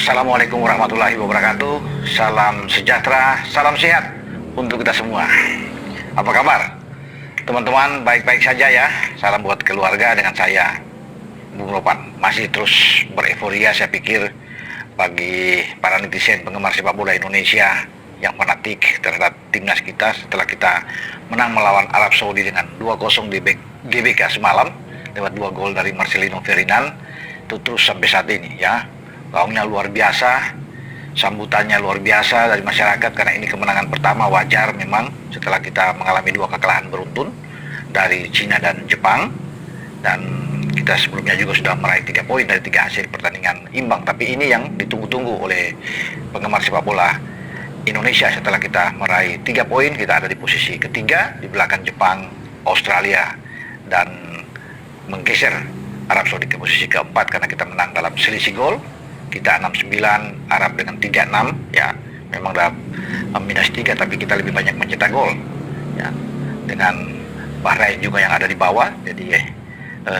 Assalamualaikum warahmatullahi wabarakatuh. Salam sejahtera, salam sehat untuk kita semua. Apa kabar? Teman-teman baik-baik saja ya. Salam buat keluarga dengan saya, Bung Ropan. Masih terus bereforia saya pikir bagi para netizen penggemar sepak bola Indonesia yang fanatik terhadap timnas kita setelah kita menang melawan Arab Saudi dengan 2-0 di GBK semalam lewat 2 gol dari Marcelino Ferdinand. Itu terus sampai saat ini ya. Gaungnya luar biasa, sambutannya luar biasa dari masyarakat karena ini kemenangan pertama, wajar memang setelah kita mengalami 2 kekalahan beruntun dari Cina dan Jepang, dan kita sebelumnya juga sudah meraih 3 poin dari 3 hasil pertandingan imbang. Tapi ini yang ditunggu-tunggu oleh penggemar sepak bola Indonesia. Setelah kita meraih 3 poin, kita ada di posisi ketiga di belakang Jepang, Australia, dan menggeser Arab Saudi ke posisi keempat karena kita menang dalam selisih gol. Kita 6-9, Arab dengan 3-6 ya. Memang dalam -3 tapi kita lebih banyak mencetak gol ya. Dengan Bahrain juga yang ada di bawah. Jadi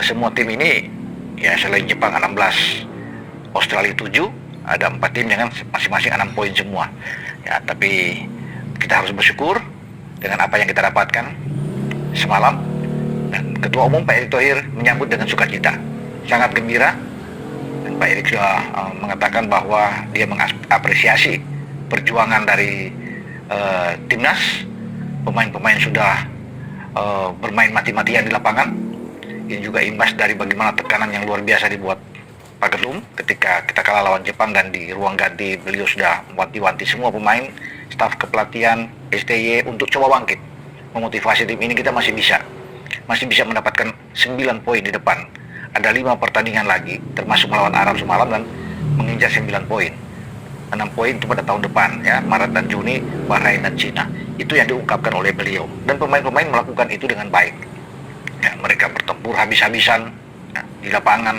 semua tim ini ya, selain Jepang 16, Australia 7, ada 4 tim yang masing-masing 6 poin semua. Ya, tapi kita harus bersyukur dengan apa yang kita dapatkan semalam. Dan Ketua Umum Pak Erick Thohir menyambut dengan sukacita, sangat gembira. Dan Pak Erick sudah mengatakan bahwa dia mengapresiasi perjuangan dari timnas. Pemain-pemain sudah bermain mati-matian di lapangan. Ini juga imbas dari bagaimana tekanan yang luar biasa dibuat Pak Ketum ketika kita kalah lawan Jepang, dan di ruang ganti beliau sudah mewanti-wanti semua pemain, staf kepelatihan, STY untuk coba bangkit, memotivasi tim ini. Kita masih bisa mendapatkan 9 poin di depan. Ada 5 pertandingan lagi, termasuk melawan Arab semalam, dan mengincar 9 poin. 6 poin itu pada tahun depan ya, Maret dan Juni, Bahrain dan Cina. Itu yang diungkapkan oleh beliau, dan pemain-pemain melakukan itu dengan baik ya. Mereka bertempur habis-habisan ya, di lapangan,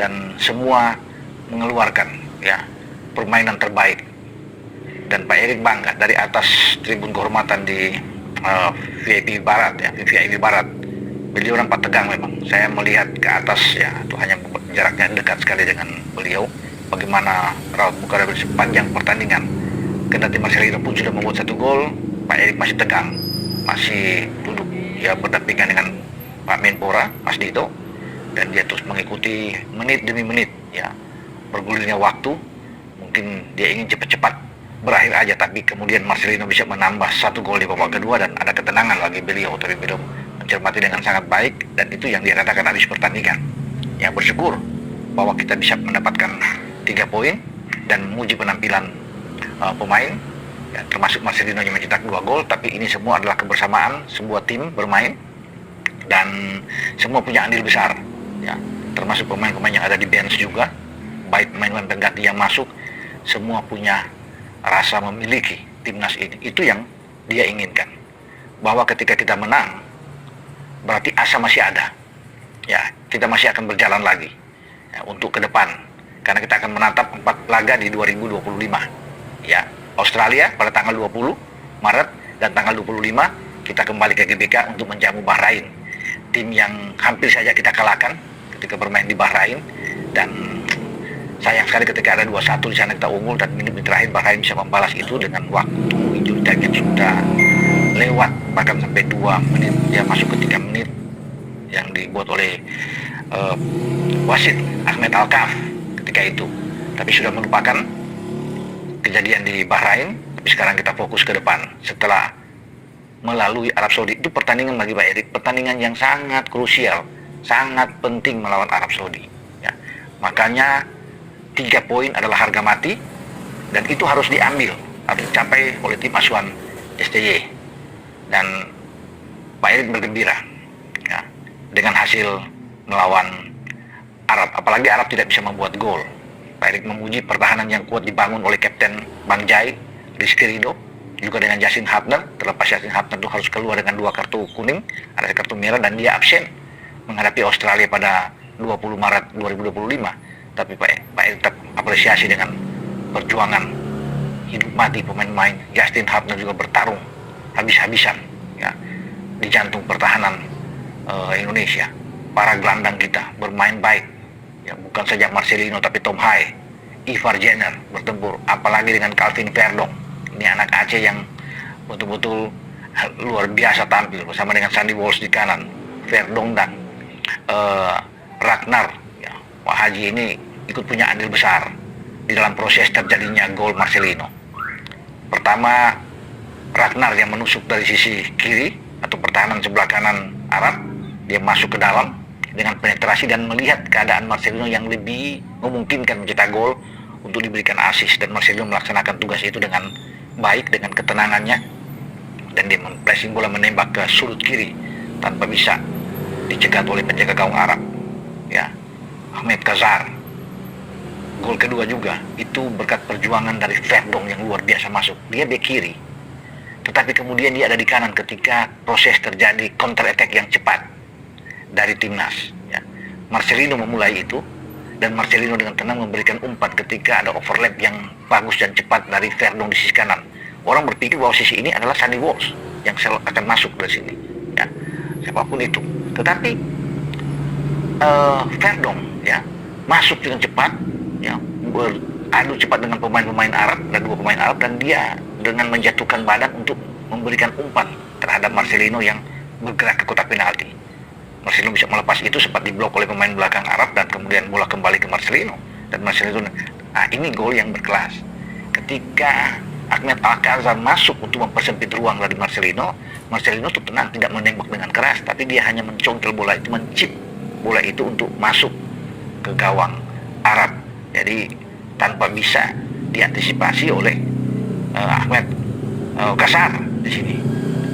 dan semua mengeluarkan ya permainan terbaik. Dan Pak Erick bangga dari atas tribun kehormatan di VIP Barat ya, VIP Barat. Beliau nampak tegang memang. Saya melihat ke atas ya, itu hanya jaraknya dekat sekali dengan beliau. Bagaimana raut muka dari sepanjang pertandingan. Kendati Marcelino pun sudah membuat 1 gol, Pak Erick masih tegang, masih duduk ya berdampingan dengan Pak Menpora, Mas Dito, dan dia terus mengikuti menit demi menit ya, bergulirnya waktu. Mungkin dia ingin cepat-cepat berakhir aja, tapi kemudian Marcelino bisa menambah 1 gol di babak kedua, dan ada ketenangan bagi beliau. Tapi beliau mencermati dengan sangat baik, dan itu yang dia katakan habis pertandingan ya, bersyukur bahwa kita bisa mendapatkan 3 poin dan memuji penampilan pemain ya, termasuk Marcelino yang mencetak 2 gol. Tapi ini semua adalah kebersamaan sebuah tim bermain, dan semua punya andil besar ya, termasuk pemain-pemain yang ada di bench juga, baik pemain-pemain pengganti yang masuk, semua punya rasa memiliki timnas ini. Itu yang dia inginkan, bahwa ketika kita menang berarti asa masih ada ya, kita masih akan berjalan lagi ya, untuk ke depan, karena kita akan menatap 4 laga di 2025 ya. Australia pada tanggal 20 Maret, dan tanggal 25 kita kembali ke GBK untuk menjamu Bahrain, tim yang hampir saja kita kalahkan ketika bermain di Bahrain. Dan sayang sekali ketika ada 2-1 di sana kita unggul, dan menit terakhir Bahrain bisa membalas itu dengan waktu injury time yang sudah lewat, bahkan sampai 2 menit ya, masuk ke 3 menit yang dibuat oleh wasit Ahmed Alkaf ketika itu. Tapi sudah melupakan kejadian di Bahrain. Tapi sekarang kita fokus ke depan setelah melalui Arab Saudi. Itu pertandingan bagi Pak Erick, pertandingan yang sangat krusial, sangat penting melawan Arab Saudi ya. Makanya 3 poin adalah harga mati, dan itu harus diambil, harus dicapai oleh tim asuhan STY. Dan Pak Erick bergembira ya, dengan hasil melawan Arab. Apalagi Arab tidak bisa membuat gol. Pak Erick memuji pertahanan yang kuat dibangun oleh Kapten Bang Jai, Rizky Ridho, juga dengan Justin Hubner. Terlepas Justin Hubner itu harus keluar dengan 2 kartu kuning, ada kartu merah, dan dia absen menghadapi Australia pada 20 Maret 2025. Tapi Pak Erick tetap apresiasi dengan perjuangan hidup mati pemain-pemain. Justin Hubner juga bertarung habis-habisan ya, di jantung pertahanan Indonesia. Para gelandang kita bermain baik ya, bukan saja Marcelino tapi Tom Hai, Ivar Jenner bertempur, apalagi dengan Calvin Verdong. Ini anak Aceh yang betul-betul luar biasa tampil bersama dengan Sandy Walsh di kanan, Verdong dan Ragnar. Ya, Pak Haji ini ikut punya andil besar di dalam proses terjadinya gol Marcelino. Pertama, Ragnar yang menusuk dari sisi kiri atau pertahanan sebelah kanan Arab, dia masuk ke dalam dengan penetrasi dan melihat keadaan Marcelino yang lebih memungkinkan mencetak gol untuk diberikan assist, dan Marcelino melaksanakan tugas itu dengan baik, dengan ketenangannya, dan dia mempressing bola menembak ke sudut kiri tanpa bisa dicegat oleh penjaga gawang Arab. Ya, Ahmed Kazar. Gol kedua juga itu berkat perjuangan dari Verdong yang luar biasa masuk. Dia bek kiri, tetapi kemudian dia ada di kanan ketika proses terjadi counter attack yang cepat dari timnas. Ya. Marcelino memulai itu, dan Marcelino dengan tenang memberikan umpan ketika ada overlap yang bagus dan cepat dari Verdong di sisi kanan. Orang berpikir bahwa sisi ini adalah Sandy Walsh yang akan masuk dari sini. Ya, siapapun itu. Tetapi Verdong ya masuk dengan cepat, ya, beradu cepat dengan pemain-pemain Arab, dan dua pemain Arab, dan dia dengan menjatuhkan badan untuk memberikan umpan terhadap Marcelino yang bergerak ke kotak penalti. Marcelino bisa melepas itu, sempat diblok oleh pemain belakang Arab, dan kemudian bola kembali ke Marcelino, dan Marcelino, ini gol yang berkelas. Ketika Ahmed Alcazar masuk untuk mempersempit ruang dari Marcelino, Marcelino tuh tenang, tidak menembak dengan keras, tapi dia hanya mencongkel bola itu, mencip bola itu untuk masuk ke gawang Arab. Jadi tanpa bisa diantisipasi oleh Ahmed Kasar di sini,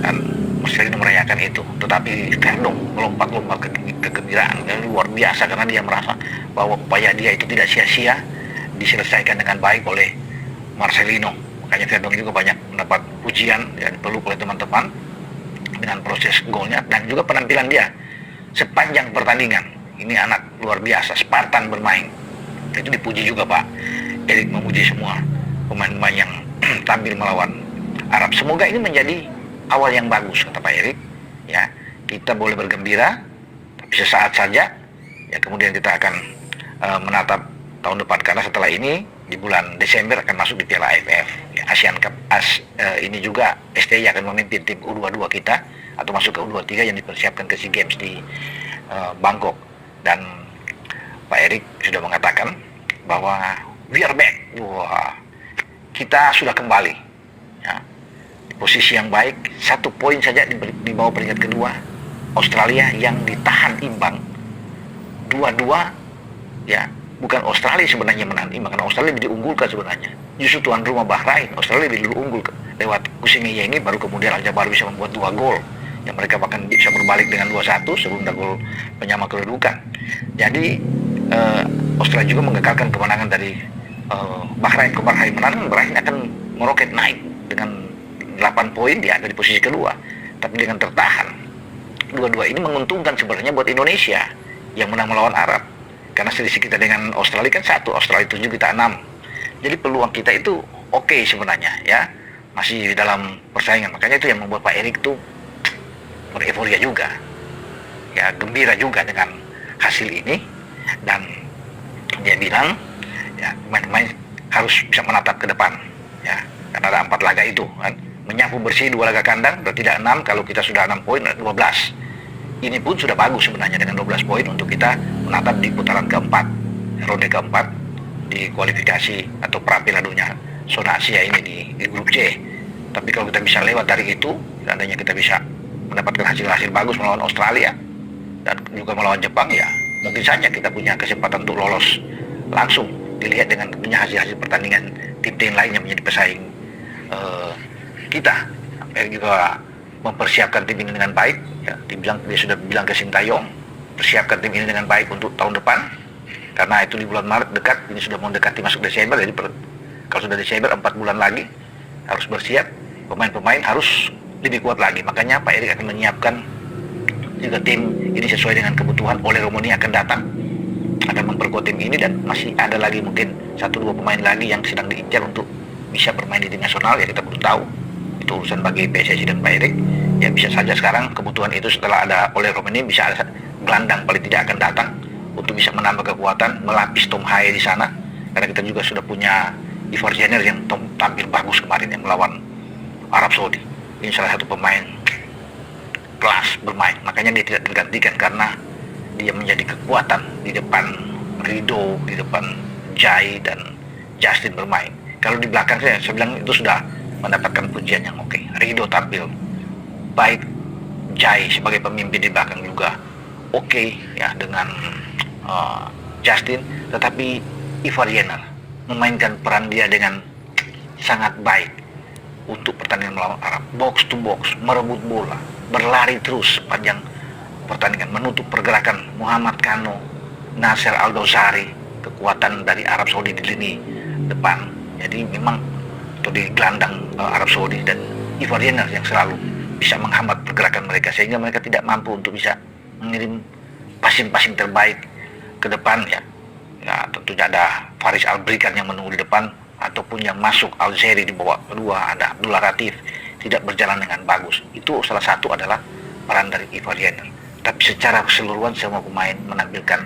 dan Marcelino merayakan itu. Tetapi Verdong melompat-lompat kegembiraan yang luar biasa karena dia merasa bahwa upaya dia itu tidak sia-sia, diselesaikan dengan baik oleh Marcelino. Makanya Verdong juga banyak mendapat pujian dan peluk oleh teman-teman dengan proses golnya dan juga penampilan dia sepanjang pertandingan. Ini anak luar biasa, Spartan bermain. Itu dipuji juga Pak Erik, memuji semua pemain-pemain yang tampil melawan Arab. Semoga ini menjadi awal yang bagus, kata Pak Erik. Ya, kita boleh bergembira, tapi sesaat saja. Ya, kemudian kita akan menatap tahun depan, karena setelah ini di bulan Desember akan masuk di Piala AFF, ya, Asian Cup. Ini juga STI akan memimpin tim U22 kita atau masuk ke U23 yang dipersiapkan ke SEA Games di Bangkok. Dan Pak Erik sudah mengatakan bahwa we are back. Wah, kita sudah kembali, ya, di posisi yang baik. 1 poin saja di bawah peringkat kedua Australia yang ditahan imbang 2-2. Ya, bukan Australia sebenarnya menang imbang, karena Australia lebih diunggulkan sebenarnya. Justru tuan rumah Bahrain, Australia lebih dulu unggul lewat Kusingeye ini, baru kemudian Al-Jabar bisa membuat 2 gol. Yang mereka bahkan bisa berbalik dengan 2-1 sebelum ada gol penyama kedudukan. Jadi Australia juga mengekalkan kemenangan dari Bahrain. Ke Bahrain menang, Bahrain akan meroket naik dengan 8 poin, dia ada di posisi kedua. Tapi dengan tertahan, dua-dua ini menguntungkan sebenarnya buat Indonesia yang menang melawan Arab. Karena selisih kita dengan Australia kan 1, Australia 7, kita 6. Jadi peluang kita itu oke sebenarnya, ya, masih dalam persaingan. Makanya itu yang membuat Pak Erik tuh bereforia juga, ya, gembira juga dengan hasil ini, dan dia bilang ya pemain-pemain harus bisa menatap ke depan, ya, karena ada 4 laga itu kan, menyapu bersih 2 laga kandang, berarti tidak 6. Kalau kita sudah 6 poin, 12. Ini pun sudah bagus sebenarnya dengan 12 poin untuk kita menatap di putaran keempat, ronde keempat di kualifikasi atau pra-Piala zona Asia ini di grup C. Tapi kalau kita bisa lewat dari itu, seandainya kita bisa mendapatkan hasil-hasil bagus melawan Australia dan juga melawan Jepang, ya mungkin saja kita punya kesempatan untuk lolos langsung. Dilihat dengan punya hasil-hasil pertandingan tim-tim lain yang menjadi pesaing kita. Sampai juga mempersiapkan tim ini dengan baik, ya, dia sudah bilang ke Sintayong, persiapkan tim ini dengan baik untuk tahun depan, karena itu di bulan Maret dekat, ini sudah mau mendekati masuk Desember. Jadi kalau sudah Desember 4 bulan lagi harus bersiap, pemain-pemain harus lebih kuat lagi. Makanya Pak Erik akan menyiapkan juga tim ini sesuai dengan kebutuhan. Oleh Romani akan datang, akan memperkuat tim ini, dan masih ada lagi mungkin 1-2 pemain lagi yang sedang diincar untuk bisa bermain di tim nasional, ya kita belum tahu. Itu urusan bagi PSSI dan Pak Erik. Ya bisa saja sekarang kebutuhan itu setelah ada oleh Romani, bisa ada gelandang paling tidak akan datang untuk bisa menambah kekuatan, melapis Tom Haye di sana, karena kita juga sudah punya Ivar Jenner yang tampil bagus kemarin yang melawan Arab Saudi. Ini salah satu pemain kelas bermain, makanya dia tidak tergantikan karena dia menjadi kekuatan di depan Rido, di depan Jai dan Justin bermain. Kalau di belakang saya bilang itu sudah mendapatkan pujian yang oke. Rido tampil baik, Jai sebagai pemimpin di belakang juga oke ya dengan Justin, tetapi Ivar Jenner memainkan peran dia dengan sangat baik untuk pertandingan melawan Arab, box to box, merebut bola, berlari terus sepanjang pertandingan, menutup pergerakan Muhammad Kano, Nasser Al-Dosari, kekuatan dari Arab Saudi di lini depan. Jadi memang itu di gelandang Arab Saudi dan Ivar Jenner yang selalu bisa menghambat pergerakan mereka sehingga mereka tidak mampu untuk bisa mengirim passing-passing terbaik ke depan ya. Ya tentunya ada Faris Albrikan yang menunggu di depan ataupun yang masuk Al-Zahri di babak kedua, ada Abdullah Latif tidak berjalan dengan bagus. Itu salah satu adalah peran dari Ivar Jenner. Tapi secara keseluruhan semua pemain menampilkan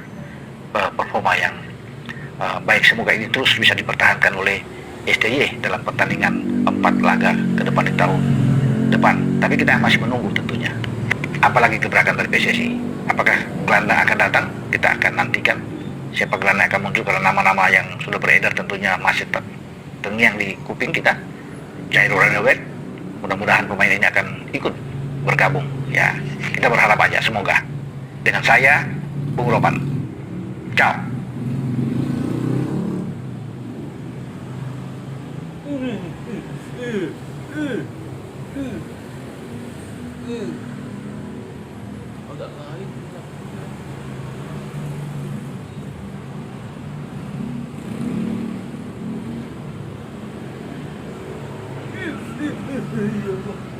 performa yang baik. Semoga ini terus bisa dipertahankan oleh STY dalam pertandingan 4 laga ke depan di tahun depan. Tapi kita masih menunggu tentunya. Apalagi gebrakan dari PSSI. Apakah gelandang akan datang? Kita akan nantikan siapa gelandang akan muncul, karena nama-nama yang sudah beredar tentunya masih terngiang di kuping kita. Jairo Ranawet, mudah-mudahan pemain ini akan ikut bergabung ya. Kita berharap aja, semoga. Dengan saya Bung Ropan, ciao. Agak lain. Ya Allah.